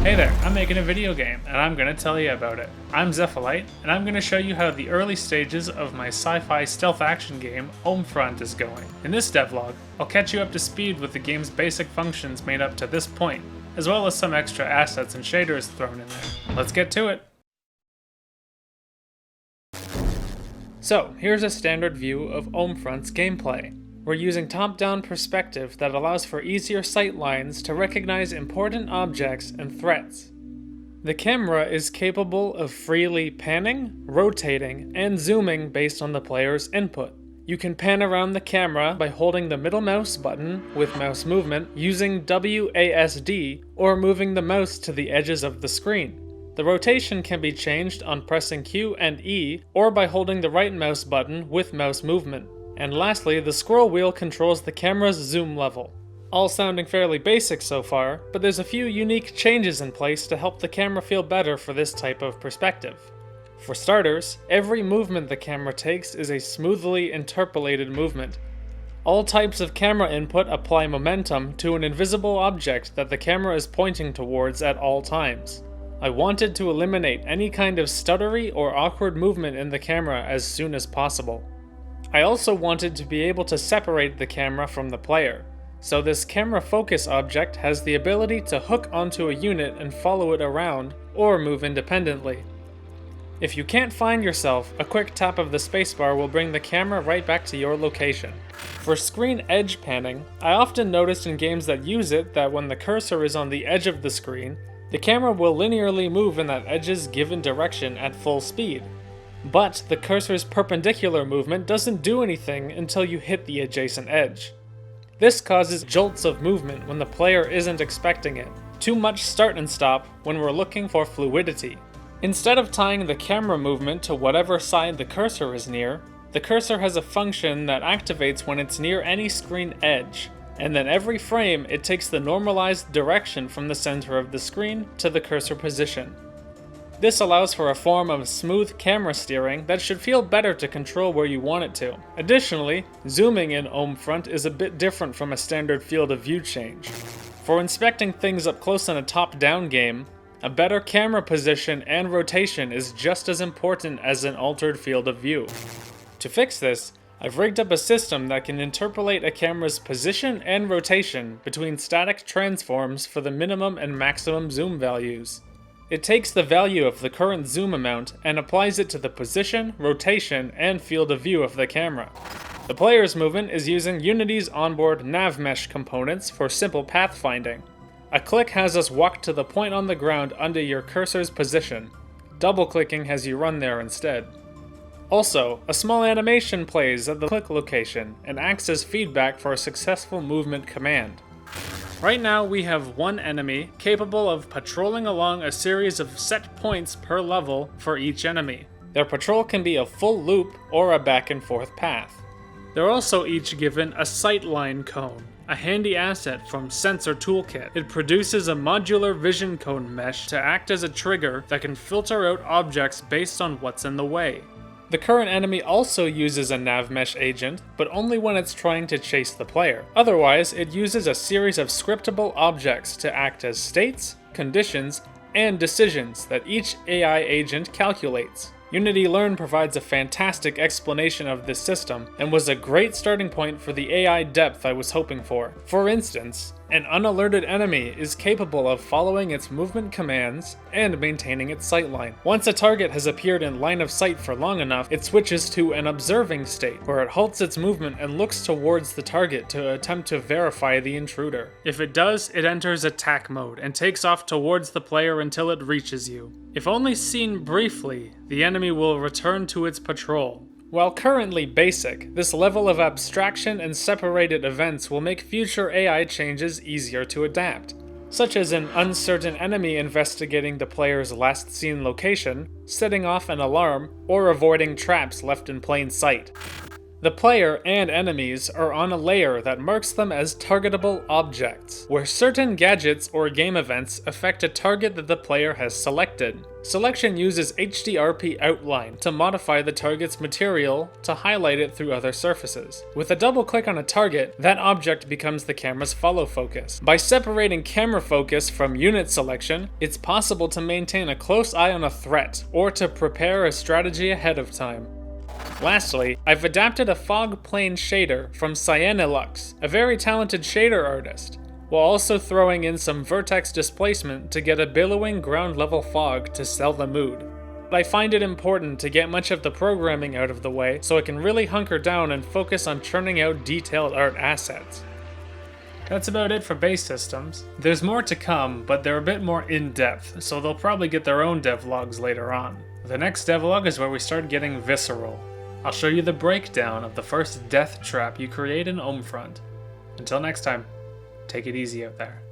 Hey there, I'm making a video game, and I'm going to tell you about it. I'm Zephylite, and I'm going to show you how the early stages of my sci-fi stealth action game, Ohmfront, is going. In this devlog, I'll catch you up to speed with the game's basic functions made up to this point, as well as some extra assets and shaders thrown in there. Let's get to it! So, here's a standard view of Ohmfront's gameplay. We're using top-down perspective that allows for easier sight lines to recognize important objects and threats. The camera is capable of freely panning, rotating, and zooming based on the player's input. You can pan around the camera by holding the middle mouse button with mouse movement, using WASD, or moving the mouse to the edges of the screen. The rotation can be changed on pressing Q and E, or by holding the right mouse button with mouse movement. And lastly, the scroll wheel controls the camera's zoom level. All sounding fairly basic so far, but there's a few unique changes in place to help the camera feel better for this type of perspective. For starters, every movement the camera takes is a smoothly interpolated movement. All types of camera input apply momentum to an invisible object that the camera is pointing towards at all times. I wanted to eliminate any kind of stuttery or awkward movement in the camera as soon as possible. I also wanted to be able to separate the camera from the player, so this camera focus object has the ability to hook onto a unit and follow it around, or move independently. If you can't find yourself, a quick tap of the spacebar will bring the camera right back to your location. For screen edge panning, I often noticed in games that use it that when the cursor is on the edge of the screen, the camera will linearly move in that edge's given direction at full speed. But the cursor's perpendicular movement doesn't do anything until you hit the adjacent edge. This causes jolts of movement when the player isn't expecting it. Too much start and stop when we're looking for fluidity. Instead of tying the camera movement to whatever side the cursor is near, the cursor has a function that activates when it's near any screen edge, and then every frame it takes the normalized direction from the center of the screen to the cursor position. This allows for a form of smooth camera steering that should feel better to control where you want it to. Additionally, zooming in Ohmfront is a bit different from a standard field of view change. For inspecting things up close in a top-down game, a better camera position and rotation is just as important as an altered field of view. To fix this, I've rigged up a system that can interpolate a camera's position and rotation between static transforms for the minimum and maximum zoom values. It takes the value of the current zoom amount and applies it to the position, rotation, and field of view of the camera. The player's movement is using Unity's onboard nav mesh components for simple pathfinding. A click has us walk to the point on the ground under your cursor's position. Double-clicking has you run there instead. Also, a small animation plays at the click location and acts as feedback for a successful movement command. Right now we have one enemy capable of patrolling along a series of set points per level for each enemy. Their patrol can be a full loop or a back and forth path. They're also each given a sightline cone, a handy asset from Sensor Toolkit. It produces a modular vision cone mesh to act as a trigger that can filter out objects based on what's in the way. The current enemy also uses a nav mesh agent, but only when it's trying to chase the player. Otherwise, it uses a series of scriptable objects to act as states, conditions, and decisions that each AI agent calculates. Unity Learn provides a fantastic explanation of this system, and was a great starting point for the AI depth I was hoping for. For instance, an unalerted enemy is capable of following its movement commands and maintaining its sightline. Once a target has appeared in line of sight for long enough, it switches to an observing state, where it halts its movement and looks towards the target to attempt to verify the intruder. If it does, it enters attack mode and takes off towards the player until it reaches you. If only seen briefly, the enemy will return to its patrol. While currently basic, this level of abstraction and separated events will make future AI changes easier to adapt, such as an uncertain enemy investigating the player's last seen location, setting off an alarm, or avoiding traps left in plain sight. The player and enemies are on a layer that marks them as targetable objects, where certain gadgets or game events affect a target that the player has selected. Selection uses HDRP outline to modify the target's material to highlight it through other surfaces. With a double click on a target, that object becomes the camera's follow focus. By separating camera focus from unit selection, it's possible to maintain a close eye on a threat, or to prepare a strategy ahead of time. Lastly, I've adapted a fog plane shader from Cyanilux, a very talented shader artist, while also throwing in some vertex displacement to get a billowing ground level fog to sell the mood. I find it important to get much of the programming out of the way so I can really hunker down and focus on churning out detailed art assets. That's about it for base systems. There's more to come, but they're a bit more in-depth, so they'll probably get their own devlogs later on. The next devlog is where we start getting visceral. I'll show you the breakdown of the first death trap you create in Ohmfront. Until next time, take it easy out there.